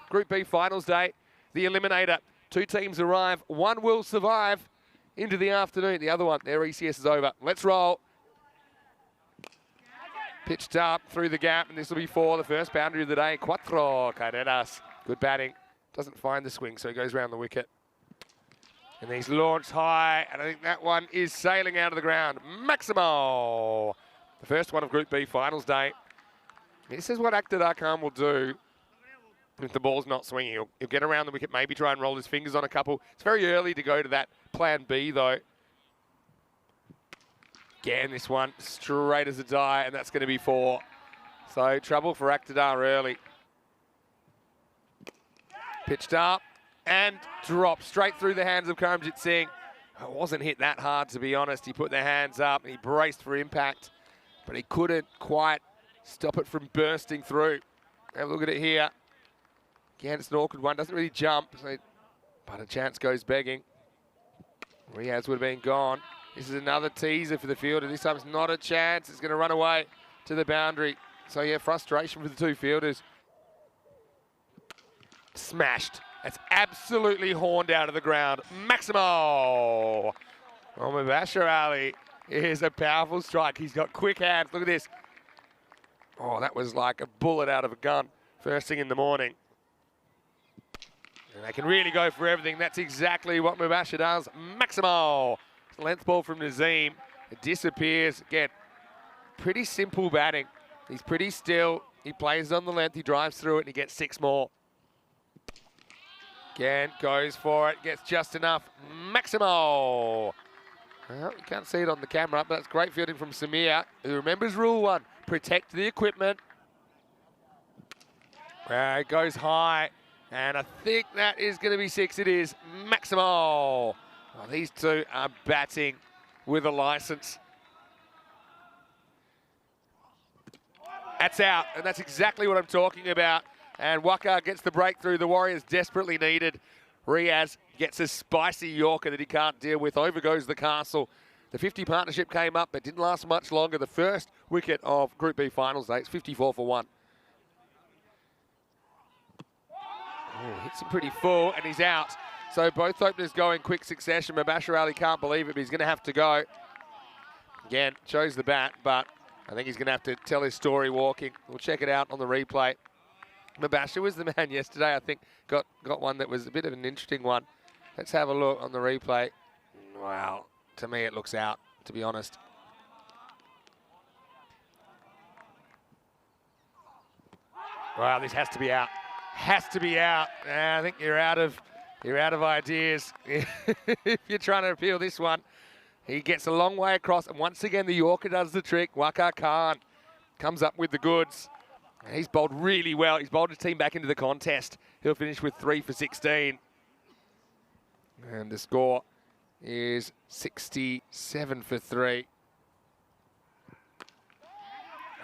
Group B finals day, the Eliminator. 2 teams arrive, 1 will survive into the afternoon. The other one, their ECS is over. Let's roll. Pitched up through the gap, and this will be for the first boundary of the day. Cuatro carreras. Good batting. Doesn't find the swing, so he goes around the wicket. And he's launched high, and I think that one is sailing out of the ground. Maximo! The first one of Group B finals day. This is what Akhtar Khan will do if the ball's not swinging. He'll get around the wicket, maybe try and roll his fingers on a couple. It's very early to go to that plan B, though. Again, this one straight as a die, and that's going to be 4. So trouble for Akhtar early. Pitched up and dropped straight through the hands of Karamjit Singh. It wasn't hit that hard, to be honest. He put the hands up and he braced for impact, but he couldn't quite stop it from bursting through. Have a look at it here. Again, it's an awkward one. Doesn't really jump, but a chance goes begging. Riaz would have been gone. This is another teaser for the fielder. This time it's not a chance. It's going to run away to the boundary. So, yeah, frustration for the 2 fielders. Smashed. That's absolutely horned out of the ground. Maximo! Oh, Mubashir Ali is a powerful strike. He's got quick hands. Look at this. Oh, that was like a bullet out of a gun first thing in the morning. And they can really go for everything. That's exactly what Mubashir does. Maximo! Length ball from Nazim. It disappears. Again, pretty simple batting. He's pretty still. He plays on the length. He drives through it and he gets 6 more. Again, goes for it. Gets just enough. Maximo! Well, you can't see it on the camera, but that's great fielding from Samir, who remembers rule 1. Protect the equipment. It goes high. And I think that is going to be 6. It is. Maximo! Well, these 2 are batting with a license. That's out, and that's exactly what I'm talking about. And Waka gets the breakthrough the Warriors desperately needed. Riaz gets a spicy Yorker that he can't deal with. Over goes the castle. The 50 partnership came up, but didn't last much longer. The first wicket of Group B finals day. It's 54 for 1. Oh, hits him pretty full, and he's out. So both openers go in quick succession. Mubashir Ali can't believe it, but he's going to have to go. Again, chose the bat, but I think he's going to have to tell his story walking. We'll check it out on the replay. Mubashir was the man yesterday, I think. Got one that was a bit of an interesting one. Let's have a look on the replay. Wow, to me it looks out, to be honest. Wow, this has to be out. Has to be out. I think you're out of ideas if you're trying to appeal this one. He gets a long way across, and once again the Yorker does the trick. Waka Khan comes up with the goods. And he's bowled really well. He's bowled his team back into the contest. He'll finish with 3 for 16. And the score is 67 for 3.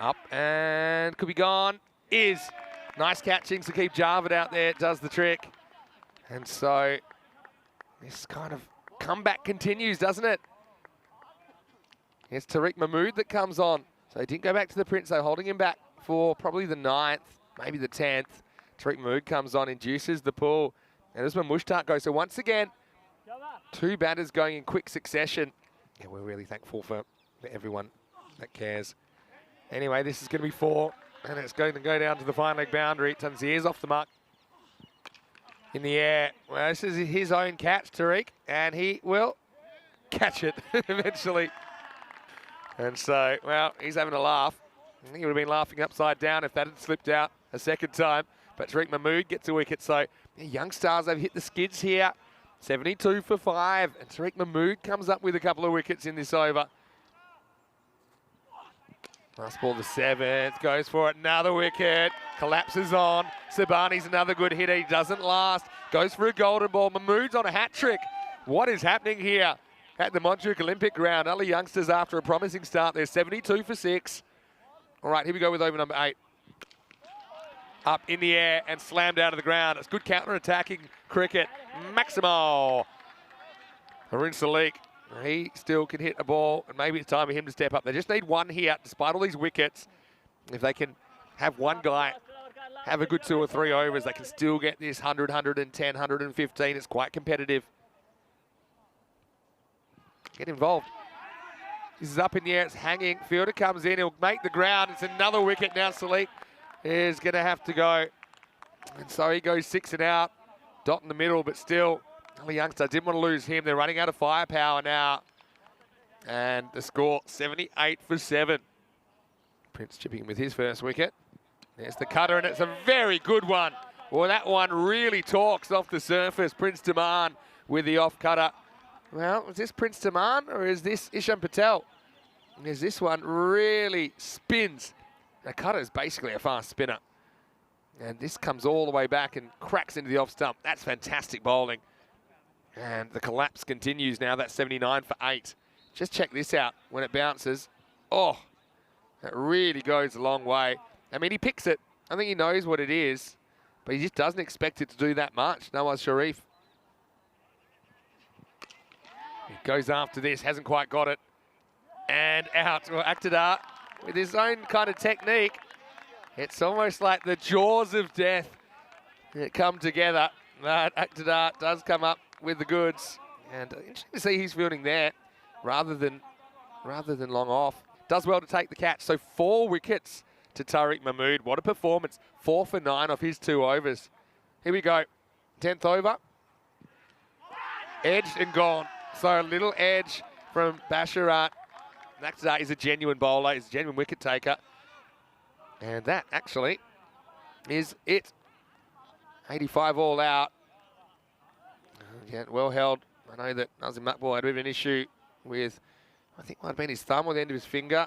Up and could be gone. Is. Nice catching to keep Javed out there. Does the trick. And so this kind of comeback continues, doesn't it? It's Tariq Mahmood that comes on. So he didn't go back to the Prince, though, holding him back for probably the 9th, maybe the 10th. Tariq Mahmood comes on, induces the pull. And this one Mushtaq goes. So once again, 2 batters going in quick succession. Yeah, we're really thankful for everyone that cares. Anyway, this is going to be 4. And it's going to go down to the fine leg boundary. Tanzir's off the mark. In the air. Well, this is his own catch, Tariq, and he will catch it eventually. And so, well, he's having a laugh. I think he would have been laughing upside down if that had slipped out a second time. But Tariq Mahmood gets a wicket. So, the young stars have hit the skids here. 72 for 5. And Tariq Mahmood comes up with a couple of wickets in this over. Last ball, the 7th, goes for it, another wicket, collapses on. Sabani's another good hitter, he doesn't last. Goes for a golden ball, Mahmood's on a hat trick. What is happening here at the Montjuic Olympic ground? Other youngsters after a promising start there, 72 for 6. All right, here we go with over number 8. Up in the air and slammed out of the ground. It's good counter-attacking cricket. Maximo. Harun Salik. He still can hit a ball, and maybe it's time for him to step up. They just need one here, despite all these wickets. If they can have one guy have a good 2 or 3 overs, they can still get this 100, 110, 115. It's quite competitive. Get involved. This is up in the air, it's hanging. Fielder comes in, he'll make the ground. It's another wicket now. Salik is going to have to go. And so he goes 6 and out. Dot in the middle, but still, the youngster didn't want to lose him. They're running out of firepower now. And the score, 78 for 7. Prince chipping with his first wicket. There's the cutter, and it's a very good one. Well, that one really talks off the surface. Prince Taman with the off cutter. Well, is this Prince Taman or is this Ishan Patel? Because this one really spins. The cutter is basically a fast spinner. And this comes all the way back and cracks into the off stump. That's fantastic bowling. And the collapse continues now. That's 79 for 8. Just check this out when it bounces. Oh, that really goes a long way. I mean, he picks it. I think he knows what it is, but he just doesn't expect it to do that much. Nawaz Sharif. He goes after this, hasn't quite got it. And out. Well, Akhtar, with his own kind of technique, it's almost like the jaws of death that come together. But Akhtar does come up with the goods. And interesting to see he's fielding there rather than long off. Does well to take the catch. So 4 wickets to Tariq Mahmood. What a performance. 4 for 9 off his 2 overs. Here we go. 10th over. Edged and gone. So a little edge from Basharat. Akhtar is a genuine bowler. He's a genuine wicket taker. And that actually is it. 85 all out. Yeah, well held. I know that Nazim Maqbool had a bit of an issue with, I think might have been his thumb or the end of his finger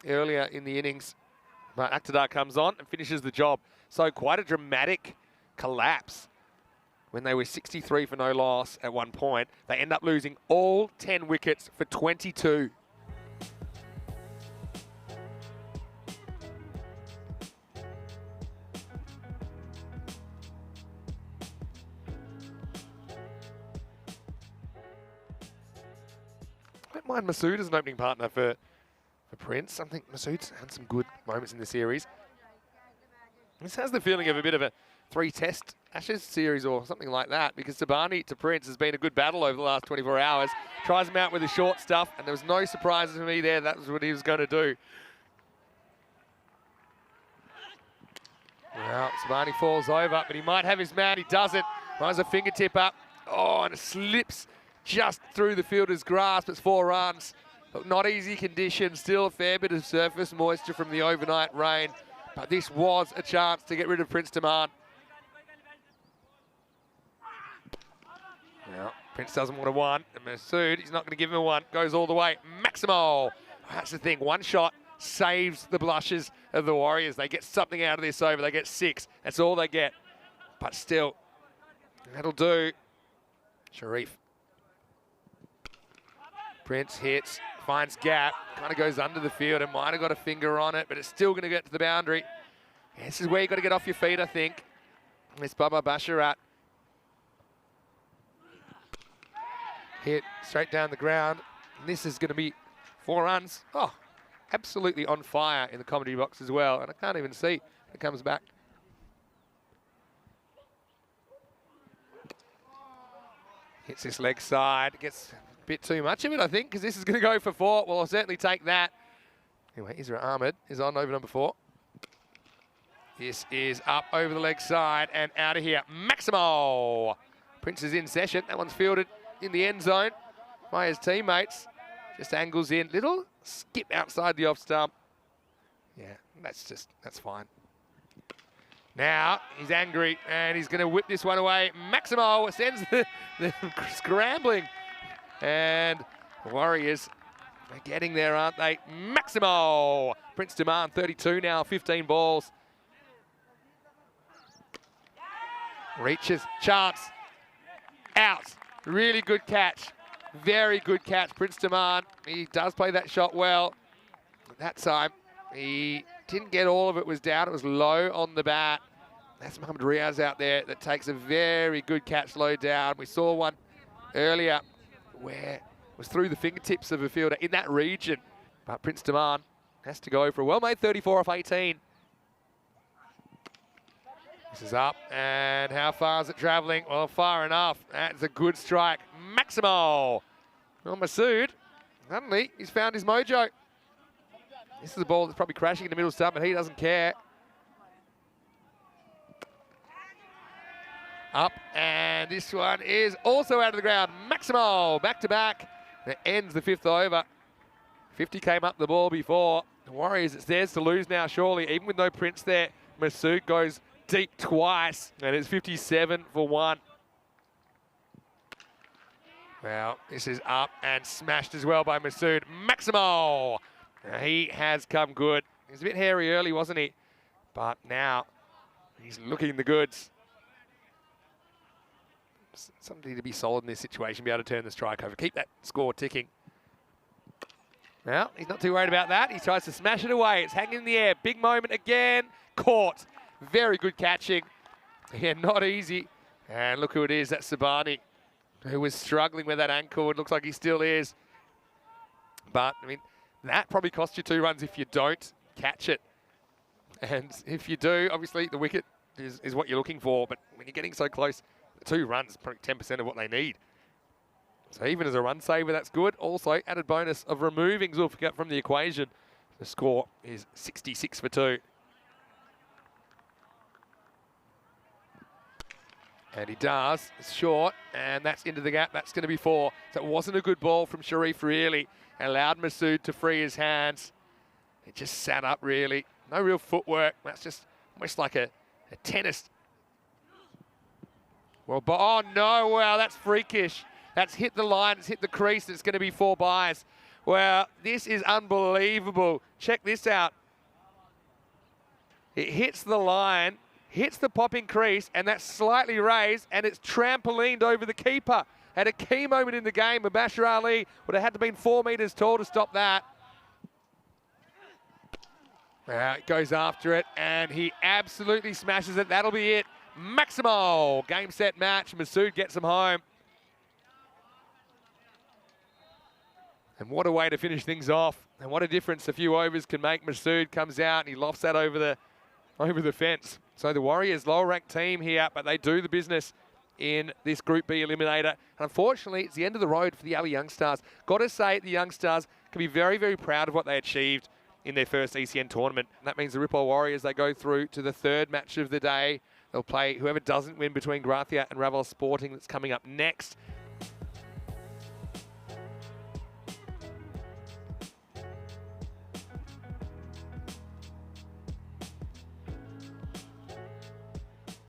earlier in the innings. But Akhtar comes on and finishes the job. So quite a dramatic collapse. When they were 63 for no loss at one point, they end up losing all 10 wickets for 22. I don't mind Masood as an opening partner for Prince. I think Masood's had some good moments in the series. This has the feeling of a bit of a 3-test Ashes series or something like that, because Sabani to Prince has been a good battle over the last 24 hours. Tries him out with the short stuff, and there was no surprises for me there. That was what he was going to do. Well, Sabani falls over, but he might have his man. He doesn't. Tries a fingertip up. Oh, and it slips just through the fielder's grasp. It's 4 runs. But not easy conditions. Still a fair bit of surface moisture from the overnight rain. But this was a chance to get rid of Prince Taman. Now, Prince doesn't want a 1. And Masood, he's not going to give him a 1. Goes all the way. Maximo. That's the thing. 1 shot saves the blushes of the Warriors. They get something out of this over. They get 6. That's all they get. But still, that'll do. Sharif. Prince hits, finds gap, kind of goes under the field and might have got a finger on it, but it's still going to get to the boundary. Yeah, this is where you've got to get off your feet, I think. Miss Baba Basharat. Hit straight down the ground. And this is going to be 4 runs. Oh, absolutely on fire in the commentary box as well. And I can't even see it comes back. Hits this leg side, gets a bit too much of it, I think, because this is going to go for 4. Well, I'll certainly take that. Anyway, Isra Ahmed is on over number 4. This is up over the leg side and out of here. Maximo! Prince is in session. That one's fielded in the end zone by his teammates. Just angles in. Little skip outside the off stump. Yeah, that's fine. Now, he's angry, and he's going to whip this one away. Maximo sends the scrambling. And the Warriors are getting there, aren't they? Maximo! Prince Taman, 32 now, 15 balls. Reaches, chance, out. Really good catch. Very good catch, Prince Taman. He does play that shot well. That time, he didn't get all of it, was down. It was low on the bat. That's Mohamed Riaz out there that takes a very good catch low down. We saw one earlier where it was through the fingertips of a fielder in that region. But Prince Taman has to go for a well-made 34 off 18. This is up, and how far is it travelling? Well, far enough. That's a good strike. Maximo. Well, Masood, suddenly, he's found his mojo. This is a ball that's probably crashing in the middle stump, and he doesn't care. Up, and this one is also out of the ground. Maximo, back-to-back. That ends the 5th over. 50 came up the ball before. The Warriors, it's theirs to lose now, surely. Even with no Prince there, Masood goes deep twice, and it's 57 for 1. Well, this is up and smashed as well by Masood. Maximo! Now, he has come good. He was a bit hairy early, wasn't he? But now, he's looking the goods. Something to be solid in this situation, be able to turn the strike over. Keep that score ticking. Well, he's not too worried about that. He tries to smash it away. It's hanging in the air. Big moment again. Caught. Very good catching. Yeah, not easy. And look who it is. That's Sabani, who was struggling with that ankle. It looks like he still is. But, I mean, that probably costs you 2 runs if you don't catch it. And if you do, obviously, the wicket is what you're looking for. But when you're getting so close, 2 runs, probably 10% of what they need. So even as a run saver, that's good. Also, added bonus of removing Zulfikar from the equation. The score is 66 for 2. And he does. It's short, and that's into the gap. That's going to be 4. So it wasn't a good ball from Sharif, really. Allowed Masood to free his hands. It just sat up, really. No real footwork. That's just almost like a tennis. Well, oh no, wow, that's freakish. That's hit the line, it's hit the crease, it's going to be 4 byes. Well, this is unbelievable. Check this out. It hits the line, hits the popping crease, and that's slightly raised, and it's trampolined over the keeper. At a key moment in the game, Mubashir Ali would have had to been 4 metres tall to stop that. It goes after it, and he absolutely smashes it. That'll be it. Maximo. Game, set, match. Masood gets him home. And what a way to finish things off. And what a difference a few overs can make. Masood comes out and he lofts that over the fence. So the Warriors, lower ranked team here, but they do the business in this Group B Eliminator. And unfortunately, it's the end of the road for the ALY Young Stars. Got to say, the Young Stars can be very, very proud of what they achieved in their first ECN tournament. And that means the Ripoll Warriors, they go through to the 3rd match of the day. They'll play whoever doesn't win between Gracia and Ravel Sporting that's coming up next.